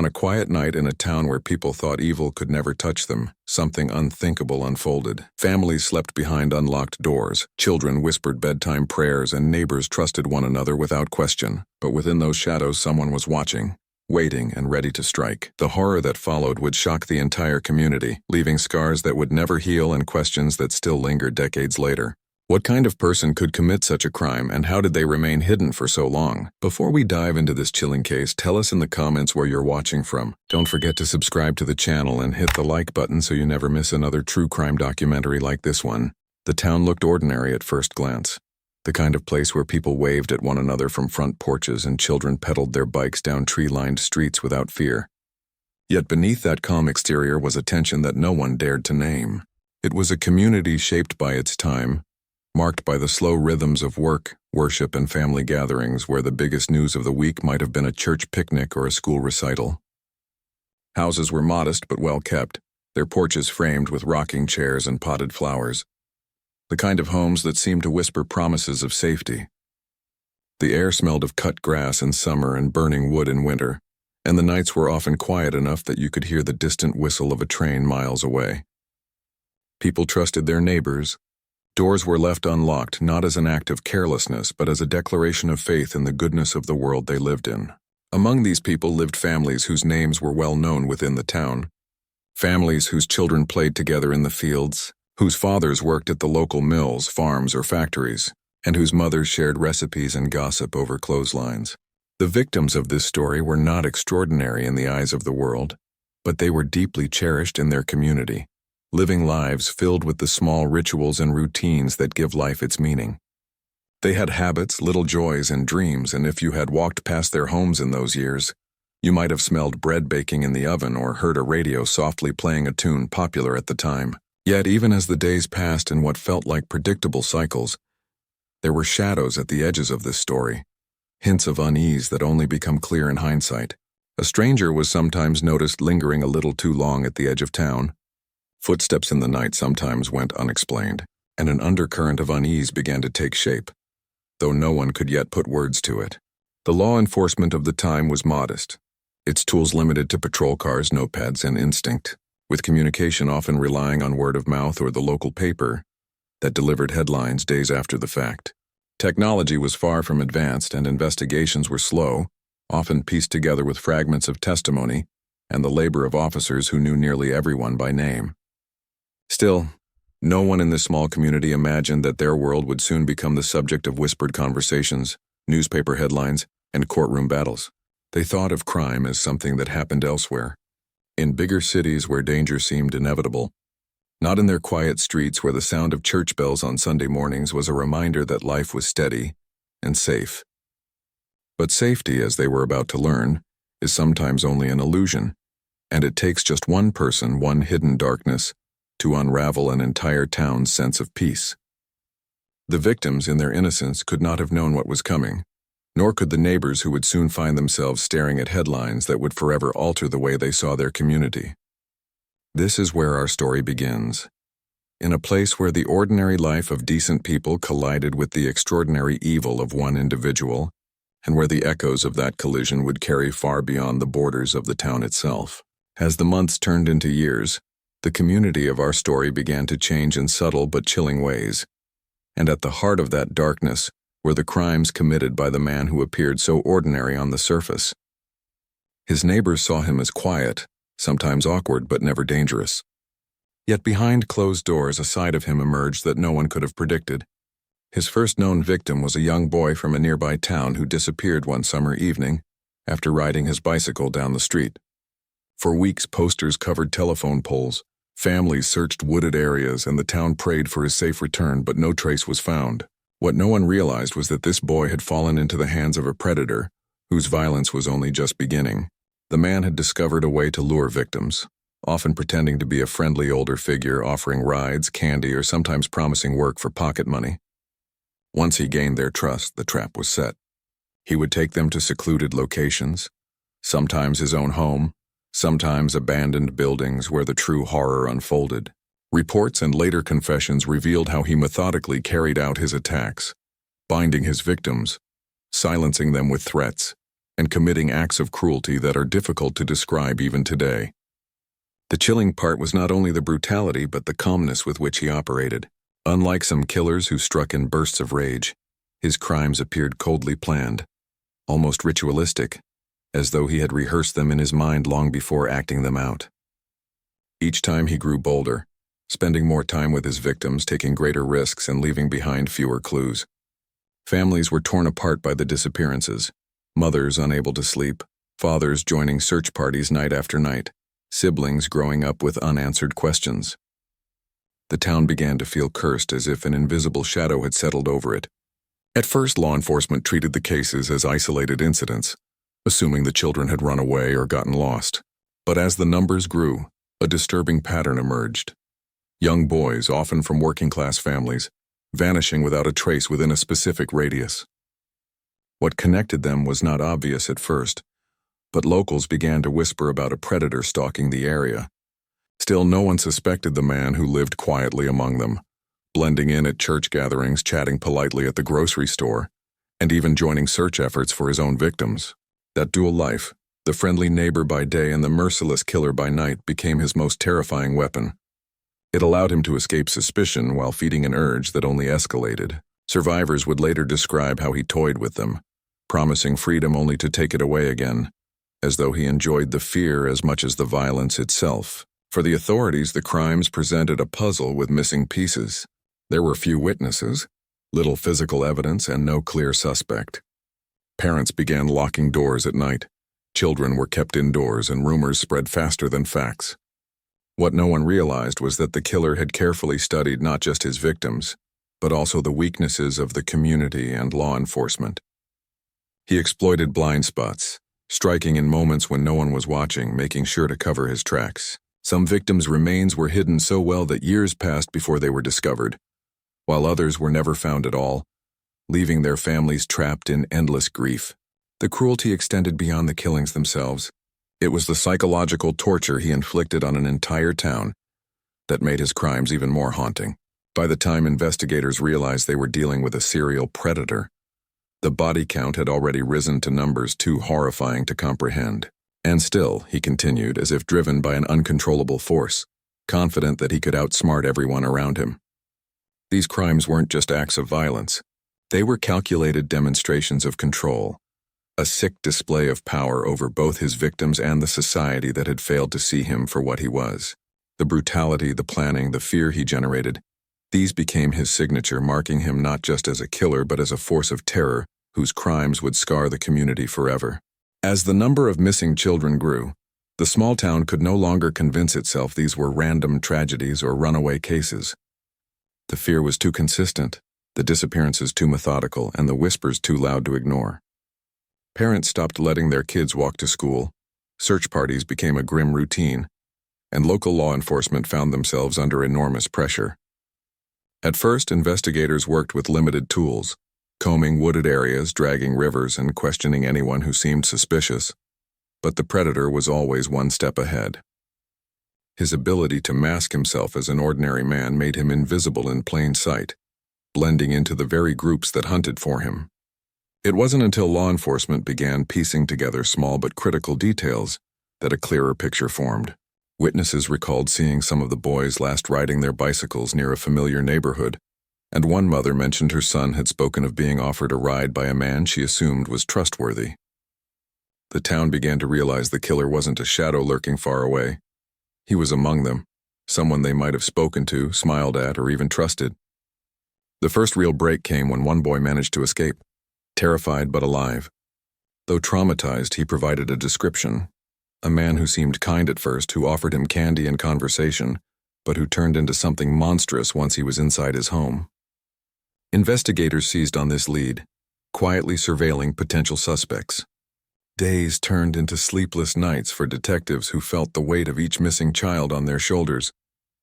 a quiet night in a town where people thought evil could never touch them, something unthinkable unfolded. Families slept behind unlocked doors, children whispered bedtime prayers, and neighbors trusted one another without question. But within those shadows, someone was watching, waiting, and ready to strike. The horror that followed would shock the entire community, leaving scars that would never heal and questions that still linger decades later. What kind of person could commit such a crime, and how did they remain hidden for so long? Before we dive into this chilling case, tell us in the comments where you're watching from. Don't forget to subscribe to the channel and hit the like button so you never miss another true crime documentary like this one. The town looked ordinary at first glance. The kind of place where people waved at one another from front porches and children pedaled their bikes down tree-lined streets without fear. Yet beneath that calm exterior was a tension that no one dared to name. It was a community shaped by its time, marked by the slow rhythms of work, worship, and family gatherings where the biggest news of the week might have been a church picnic or a school recital. Houses were modest but well kept, their porches framed with rocking chairs and potted flowers. The kind of homes that seemed to whisper promises of safety. The air smelled of cut grass in summer and burning wood in winter, and the nights were often quiet enough that you could hear the distant whistle of a train miles away. People trusted their neighbors. Doors were left unlocked not as an act of carelessness but as a declaration of faith in the goodness of the world they lived in. Among these people lived families whose names were well known within the town. Families whose children played together in the fields, whose fathers worked at the local mills, farms, or factories, and whose mothers shared recipes and gossip over clotheslines. The victims of this story were not extraordinary in the eyes of the world, but they were deeply cherished in their community, living lives filled with the small rituals and routines that give life its meaning. They had habits, little joys, and dreams, and if you had walked past their homes in those years, you might have smelled bread baking in the oven or heard a radio softly playing a tune popular at the time. Yet even as the days passed in what felt like predictable cycles, there were shadows at the edges of this story, hints of unease that only become clear in hindsight. A stranger was sometimes noticed lingering a little too long at the edge of town. Footsteps in the night sometimes went unexplained, and an undercurrent of unease began to take shape, though no one could yet put words to it. The law enforcement of the time was modest, its tools limited to patrol cars, notepads, and instinct, with communication often relying on word of mouth or the local paper that delivered headlines days after the fact. Technology was far from advanced, and investigations were slow, often pieced together with fragments of testimony and the labor of officers who knew nearly everyone by name. Still, no one in this small community imagined that their world would soon become the subject of whispered conversations, newspaper headlines, and courtroom battles. They thought of crime as something that happened elsewhere, in bigger cities where danger seemed inevitable, not in their quiet streets where the sound of church bells on Sunday mornings was a reminder that life was steady and safe. But safety, as they were about to learn, is sometimes only an illusion, and it takes just one person, one hidden darkness, to unravel an entire town's sense of peace. The victims, in their innocence, could not have known what was coming, nor could the neighbors who would soon find themselves staring at headlines that would forever alter the way they saw their community. This is where our story begins, in a place where the ordinary life of decent people collided with the extraordinary evil of one individual, and where the echoes of that collision would carry far beyond the borders of the town itself. As the months turned into years, the community of our story began to change in subtle but chilling ways, and at the heart of that darkness were the crimes committed by the man who appeared so ordinary on the surface. His neighbors saw him as quiet, sometimes awkward but never dangerous. Yet behind closed doors a side of him emerged that no one could have predicted. His first known victim was a young boy from a nearby town who disappeared one summer evening after riding his bicycle down the street. For weeks, posters covered telephone poles, families searched wooded areas, and the town prayed for his safe return, but no trace was found. What no one realized was that this boy had fallen into the hands of a predator, whose violence was only just beginning. The man had discovered a way to lure victims, often pretending to be a friendly older figure offering rides, candy, or sometimes promising work for pocket money. Once he gained their trust, the trap was set. He would take them to secluded locations, sometimes his own home, sometimes abandoned buildings where the true horror unfolded. Reports and later confessions revealed how he methodically carried out his attacks, binding his victims, silencing them with threats, and committing acts of cruelty that are difficult to describe even today. The chilling part was not only the brutality but the calmness with which he operated. Unlike some killers who struck in bursts of rage, his crimes appeared coldly planned, almost ritualistic, as though he had rehearsed them in his mind long before acting them out. Each time he grew bolder, spending more time with his victims, taking greater risks, and leaving behind fewer clues. Families were torn apart by the disappearances, mothers unable to sleep, fathers joining search parties night after night, siblings growing up with unanswered questions. The town began to feel cursed, as if an invisible shadow had settled over it. At first, law enforcement treated the cases as isolated incidents, assuming the children had run away or gotten lost. But as the numbers grew, a disturbing pattern emerged. Young boys, often from working-class families, vanishing without a trace within a specific radius. What connected them was not obvious at first, but locals began to whisper about a predator stalking the area. Still, no one suspected the man who lived quietly among them, blending in at church gatherings, chatting politely at the grocery store, and even joining search efforts for his own victims. That dual life, the friendly neighbor by day and the merciless killer by night, became his most terrifying weapon. It allowed him to escape suspicion while feeding an urge that only escalated. Survivors would later describe how he toyed with them, promising freedom only to take it away again, as though he enjoyed the fear as much as the violence itself. For the authorities, the crimes presented a puzzle with missing pieces. There were few witnesses, little physical evidence, and no clear suspect. Parents began locking doors at night. Children were kept indoors, and rumors spread faster than facts. What no one realized was that the killer had carefully studied not just his victims, but also the weaknesses of the community and law enforcement. He exploited blind spots, striking in moments when no one was watching, making sure to cover his tracks. Some victims' remains were hidden so well that years passed before they were discovered, while others were never found at all, leaving their families trapped in endless grief. The cruelty extended beyond the killings themselves. It was the psychological torture he inflicted on an entire town that made his crimes even more haunting. By the time investigators realized they were dealing with a serial predator, the body count had already risen to numbers too horrifying to comprehend. And still, he continued, as if driven by an uncontrollable force, confident that he could outsmart everyone around him. These crimes weren't just acts of violence. They were calculated demonstrations of control, a sick display of power over both his victims and the society that had failed to see him for what he was. The brutality, the planning, the fear he generated, these became his signature, marking him not just as a killer but as a force of terror whose crimes would scar the community forever. As the number of missing children grew, the small town could no longer convince itself these were random tragedies or runaway cases. The fear was too consistent, the disappearances too methodical, and the whispers too loud to ignore. Parents stopped letting their kids walk to school, search parties became a grim routine, and local law enforcement found themselves under enormous pressure. At first, investigators worked with limited tools, combing wooded areas, dragging rivers, and questioning anyone who seemed suspicious. But the predator was always one step ahead. His ability to mask himself as an ordinary man made him invisible in plain sight, blending into the very groups that hunted for him. It wasn't until law enforcement began piecing together small but critical details that a clearer picture formed. Witnesses recalled seeing some of the boys last riding their bicycles near a familiar neighborhood, and one mother mentioned her son had spoken of being offered a ride by a man she assumed was trustworthy. The town began to realize the killer wasn't a shadow lurking far away. He was among them, someone they might have spoken to, smiled at, or even trusted. The first real break came when one boy managed to escape, terrified but alive. Though traumatized, he provided a description. A man who seemed kind at first, who offered him candy and conversation, but who turned into something monstrous once he was inside his home. Investigators seized on this lead, quietly surveilling potential suspects. Days turned into sleepless nights for detectives who felt the weight of each missing child on their shoulders,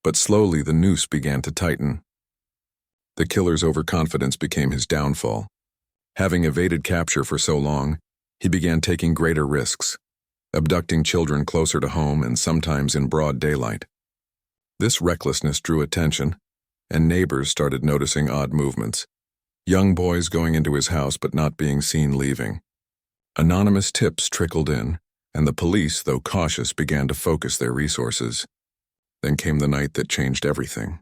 but slowly the noose began to tighten. The killer's overconfidence became his downfall. Having evaded capture for so long, he began taking greater risks, abducting children closer to home and sometimes in broad daylight. This recklessness drew attention, and neighbors started noticing odd movements. Young boys going into his house but not being seen leaving. Anonymous tips trickled in, and the police, though cautious, began to focus their resources. Then came the night that changed everything.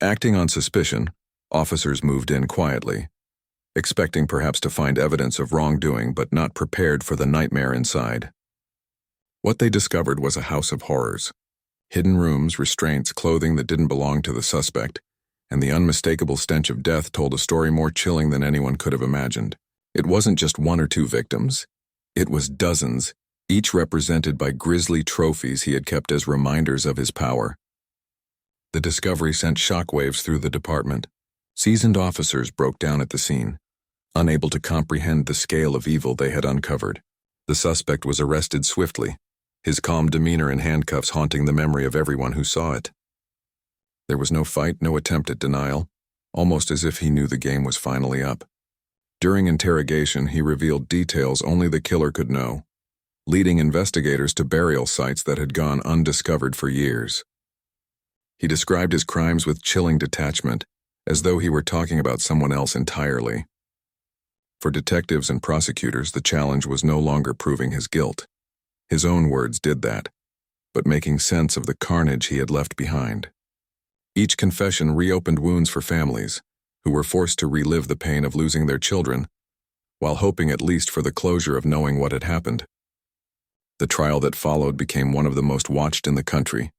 Acting on suspicion, officers moved in quietly, expecting perhaps to find evidence of wrongdoing but not prepared for the nightmare inside. What they discovered was a house of horrors. Hidden rooms, restraints, clothing that didn't belong to the suspect, and the unmistakable stench of death told a story more chilling than anyone could have imagined. It wasn't just one or two victims. It was dozens, each represented by grisly trophies he had kept as reminders of his power. The discovery sent shockwaves through the department. Seasoned officers broke down at the scene, unable to comprehend the scale of evil they had uncovered. The suspect was arrested swiftly, his calm demeanor and handcuffs haunting the memory of everyone who saw it. There was no fight, no attempt at denial, almost as if he knew the game was finally up. During interrogation, he revealed details only the killer could know, leading investigators to burial sites that had gone undiscovered for years. He described his crimes with chilling detachment, as though he were talking about someone else entirely. For detectives and prosecutors, the challenge was no longer proving his guilt. His own words did that, but making sense of the carnage he had left behind. Each confession reopened wounds for families, who were forced to relive the pain of losing their children, while hoping at least for the closure of knowing what had happened. The trial that followed became one of the most watched in the country,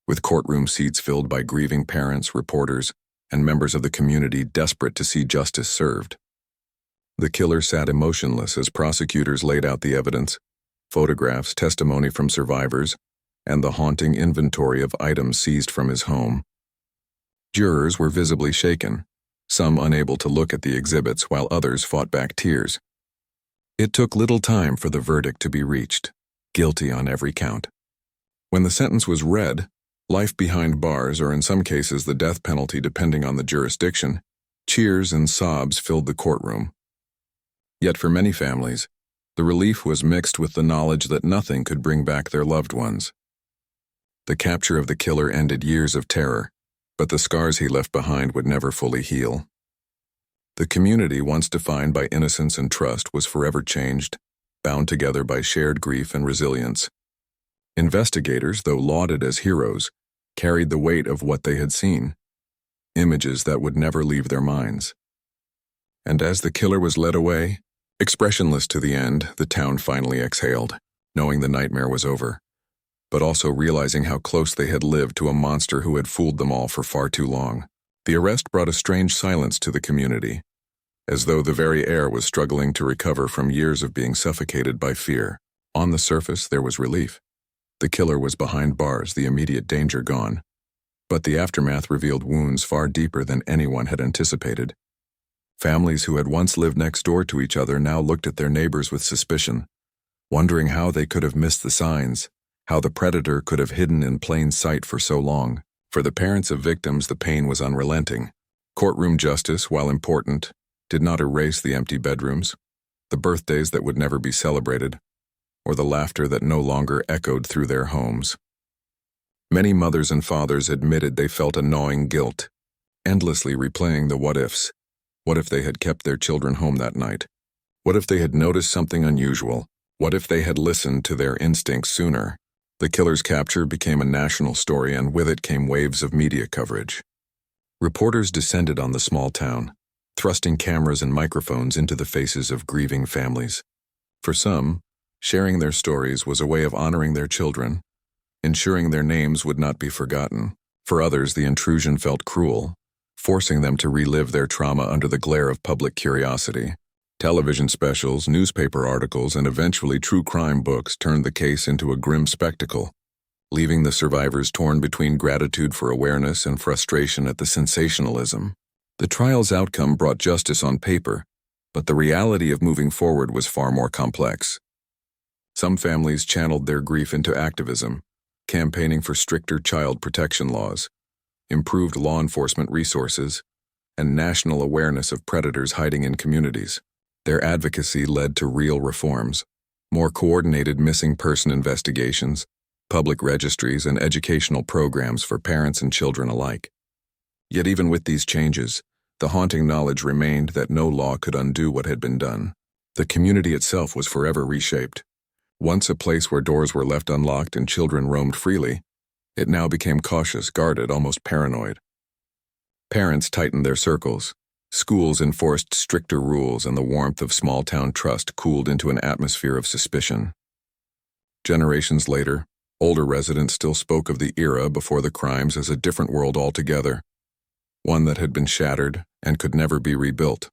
with courtroom seats filled by grieving parents, reporters, and members of the community desperate to see justice served. The killer sat emotionless as prosecutors laid out the evidence, photographs, testimony from survivors, and the haunting inventory of items seized from his home. Jurors were visibly shaken, some unable to look at the exhibits while others fought back tears. It took little time for the verdict to be reached, guilty on every count. When the sentence was read, life behind bars, or in some cases the death penalty depending on the jurisdiction, cheers and sobs filled the courtroom. Yet for many families, the relief was mixed with the knowledge that nothing could bring back their loved ones. The capture of the killer ended years of terror, but the scars he left behind would never fully heal. The community, once defined by innocence and trust, was forever changed, bound together by shared grief and resilience. Investigators, though lauded as heroes, carried the weight of what they had seen, images that would never leave their minds. And as the killer was led away, expressionless to the end, the town finally exhaled, knowing the nightmare was over, but also realizing how close they had lived to a monster who had fooled them all for far too long. The arrest brought a strange silence to the community, as though the very air was struggling to recover from years of being suffocated by fear. On the surface, there was relief. The killer was behind bars, the immediate danger gone. But the aftermath revealed wounds far deeper than anyone had anticipated. Families who had once lived next door to each other now looked at their neighbors with suspicion, wondering how they could have missed the signs, how the predator could have hidden in plain sight for so long. For the parents of victims, the pain was unrelenting. Courtroom justice, while important, did not erase the empty bedrooms, the birthdays that would never be celebrated, or the laughter that no longer echoed through their homes. Many mothers and fathers admitted they felt a gnawing guilt, endlessly replaying the what-ifs. What if they had kept their children home that night? What if they had noticed something unusual? What if they had listened to their instincts sooner? The killer's capture became a national story, and with it came waves of media coverage. Reporters descended on the small town, thrusting cameras and microphones into the faces of grieving families. For some, sharing their stories was a way of honoring their children, ensuring their names would not be forgotten. For others, the intrusion felt cruel, forcing them to relive their trauma under the glare of public curiosity. Television specials, newspaper articles, and eventually true crime books turned the case into a grim spectacle, leaving the survivors torn between gratitude for awareness and frustration at the sensationalism. The trial's outcome brought justice on paper, but the reality of moving forward was far more complex. Some families channeled their grief into activism, campaigning for stricter child protection laws, improved law enforcement resources, and national awareness of predators hiding in communities. Their advocacy led to real reforms, more coordinated missing person investigations, public registries, and educational programs for parents and children alike. Yet even with these changes, the haunting knowledge remained that no law could undo what had been done. The community itself was forever reshaped. Once a place where doors were left unlocked and children roamed freely, it now became cautious, guarded, almost paranoid. Parents tightened their circles. Schools enforced stricter rules, and the warmth of small-town trust cooled into an atmosphere of suspicion. Generations later, older residents still spoke of the era before the crimes as a different world altogether, one that had been shattered and could never be rebuilt.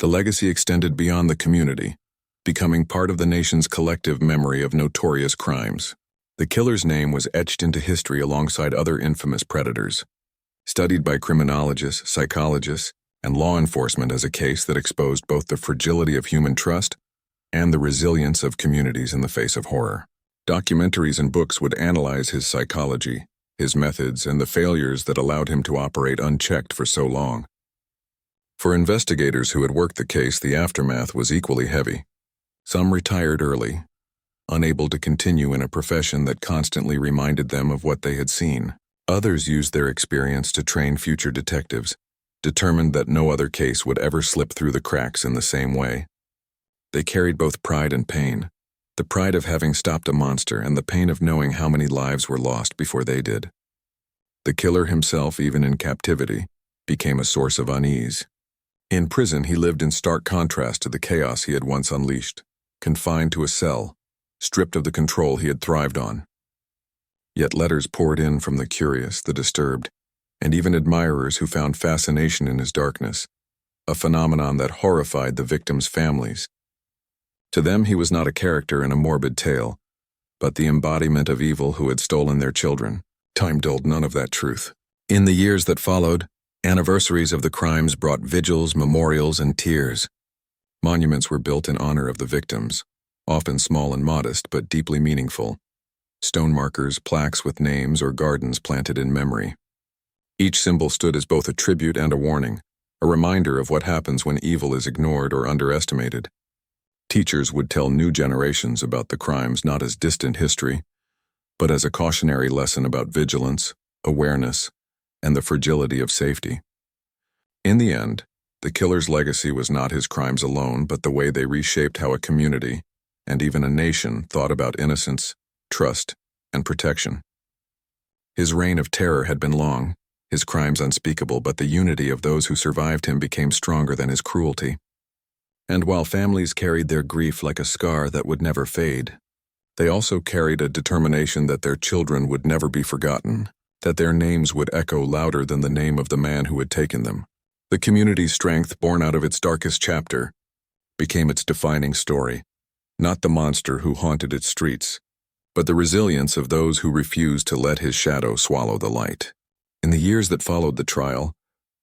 The legacy extended beyond the community, becoming part of the nation's collective memory of notorious crimes. The killer's name was etched into history alongside other infamous predators, studied by criminologists, psychologists, and law enforcement as a case that exposed both the fragility of human trust and the resilience of communities in the face of horror. Documentaries and books would analyze his psychology, his methods, and the failures that allowed him to operate unchecked for so long. For investigators who had worked the case, the aftermath was equally heavy. Some retired early, unable to continue in a profession that constantly reminded them of what they had seen. Others used their experience to train future detectives, determined that no other case would ever slip through the cracks in the same way. They carried both pride and pain, the pride of having stopped a monster and the pain of knowing how many lives were lost before they did. The killer himself, even in captivity, became a source of unease. In prison, he lived in stark contrast to the chaos he had once unleashed, confined to a cell, stripped of the control he had thrived on. Yet letters poured in from the curious, the disturbed, and even admirers who found fascination in his darkness, a phenomenon that horrified the victims' families. To them, he was not a character in a morbid tale, but the embodiment of evil who had stolen their children. Time dulled none of that truth. In the years that followed, anniversaries of the crimes brought vigils, memorials, and tears. Monuments were built in honor of the victims, often small and modest but deeply meaningful. Stone markers, plaques with names, or gardens planted in memory. Each symbol stood as both a tribute and a warning, a reminder of what happens when evil is ignored or underestimated. Teachers would tell new generations about the crimes not as distant history, but as a cautionary lesson about vigilance, awareness, and the fragility of safety. In the end, the killer's legacy was not his crimes alone, but the way they reshaped how a community, and even a nation, thought about innocence, trust, and protection. His reign of terror had been long, his crimes unspeakable, but the unity of those who survived him became stronger than his cruelty. And while families carried their grief like a scar that would never fade, they also carried a determination that their children would never be forgotten, that their names would echo louder than the name of the man who had taken them. The community's strength, born out of its darkest chapter, became its defining story, not the monster who haunted its streets, but the resilience of those who refused to let his shadow swallow the light. In the years that followed the trial,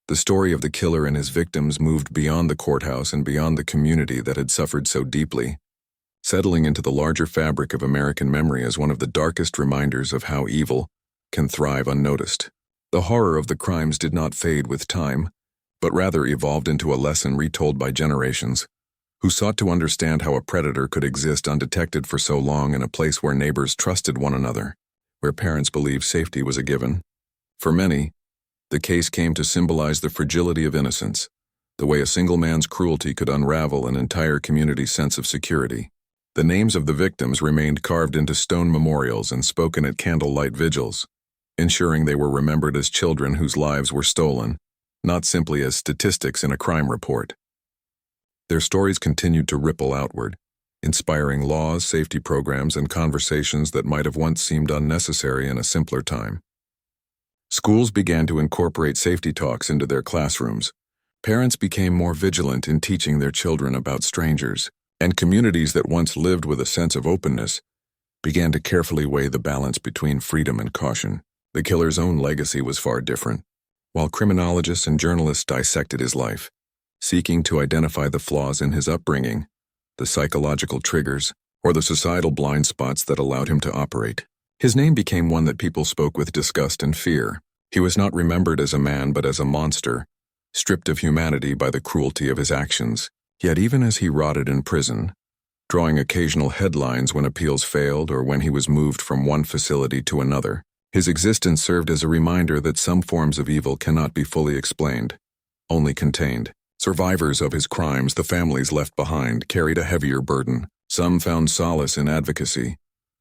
the story of the killer and his victims moved beyond the courthouse and beyond the community that had suffered so deeply, settling into the larger fabric of American memory as one of the darkest reminders of how evil can thrive unnoticed. The horror of the crimes did not fade with time, but rather evolved into a lesson retold by generations, who sought to understand how a predator could exist undetected for so long in a place where neighbors trusted one another, where parents believed safety was a given. For many, the case came to symbolize the fragility of innocence, the way a single man's cruelty could unravel an entire community's sense of security. The names of the victims remained carved into stone memorials and spoken at candlelight vigils, ensuring they were remembered as children whose lives were stolen, not simply as statistics in a crime report. Their stories continued to ripple outward, inspiring laws, safety programs, and conversations that might have once seemed unnecessary in a simpler time. Schools began to incorporate safety talks into their classrooms. Parents became more vigilant in teaching their children about strangers, and communities that once lived with a sense of openness began to carefully weigh the balance between freedom and caution. The killer's own legacy was far different. While criminologists and journalists dissected his life, seeking to identify the flaws in his upbringing, the psychological triggers, or the societal blind spots that allowed him to operate, his name became one that people spoke with disgust and fear. He was not remembered as a man but as a monster, stripped of humanity by the cruelty of his actions. Yet even as he rotted in prison, drawing occasional headlines when appeals failed or when he was moved from one facility to another, his existence served as a reminder that some forms of evil cannot be fully explained, only contained. Survivors of his crimes, the families left behind, carried a heavier burden. Some found solace in advocacy,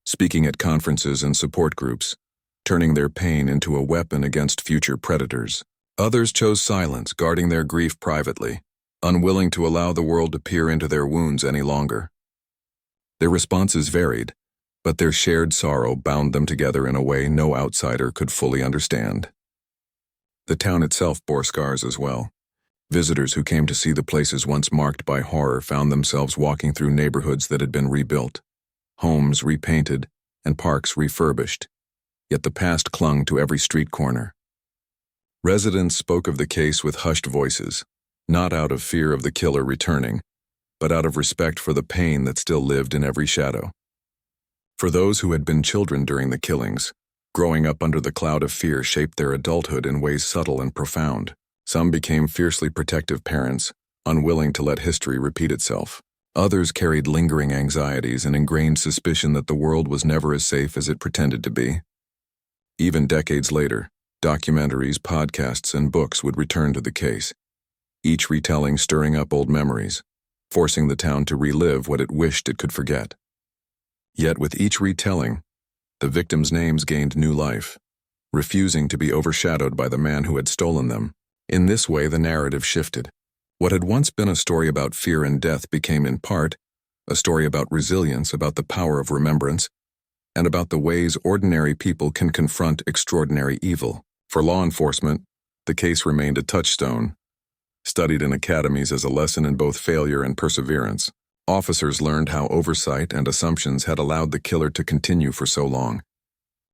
speaking at conferences and support groups, turning their pain into a weapon against future predators. Others chose silence, guarding their grief privately, unwilling to allow the world to peer into their wounds any longer. Their responses varied, but their shared sorrow bound them together in a way no outsider could fully understand. The town itself bore scars as well. Visitors who came to see the places once marked by horror found themselves walking through neighborhoods that had been rebuilt, homes repainted, and parks refurbished, yet the past clung to every street corner. Residents spoke of the case with hushed voices, not out of fear of the killer returning, but out of respect for the pain that still lived in every shadow. For those who had been children during the killings, growing up under the cloud of fear shaped their adulthood in ways subtle and profound. Some became fiercely protective parents, unwilling to let history repeat itself. Others carried lingering anxieties and ingrained suspicion that the world was never as safe as it pretended to be. Even decades later, documentaries, podcasts, and books would return to the case, each retelling stirring up old memories, forcing the town to relive what it wished it could forget. Yet with each retelling, the victims' names gained new life, refusing to be overshadowed by the man who had stolen them. In this way, the narrative shifted. What had once been a story about fear and death became, in part, a story about resilience, about the power of remembrance, and about the ways ordinary people can confront extraordinary evil. For law enforcement, the case remained a touchstone, studied in academies as a lesson in both failure and perseverance. Officers learned how oversight and assumptions had allowed the killer to continue for so long.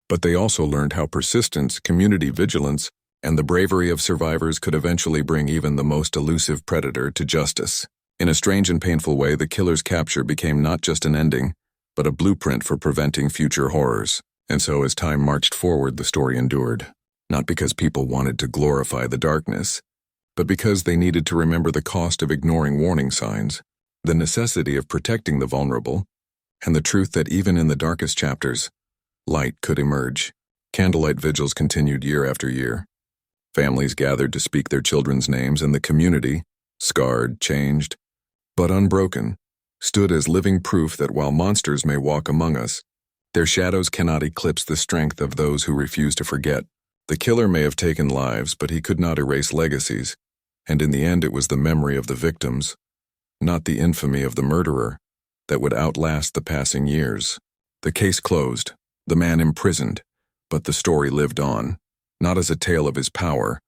But they also learned how persistence, community vigilance, and the bravery of survivors could eventually bring even the most elusive predator to justice. In a strange and painful way, the killer's capture became not just an ending, but a blueprint for preventing future horrors. And so as time marched forward, the story endured. Not because people wanted to glorify the darkness, but because they needed to remember the cost of ignoring warning signs, the necessity of protecting the vulnerable, and the truth that even in the darkest chapters, light could emerge. Candlelight vigils continued year after year. Families gathered to speak their children's names, and the community, scarred, changed, but unbroken, stood as living proof that while monsters may walk among us, their shadows cannot eclipse the strength of those who refuse to forget. The killer may have taken lives, but he could not erase legacies, and in the end it was the memory of the victims, not the infamy of the murderer, that would outlast the passing years. The case closed, the man imprisoned, but the story lived on. Not as a tale of his power,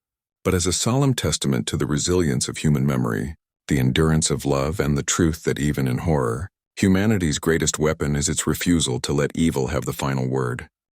but as a solemn testament to the resilience of human memory, the endurance of love, and the truth that even in horror, humanity's greatest weapon is its refusal to let evil have the final word.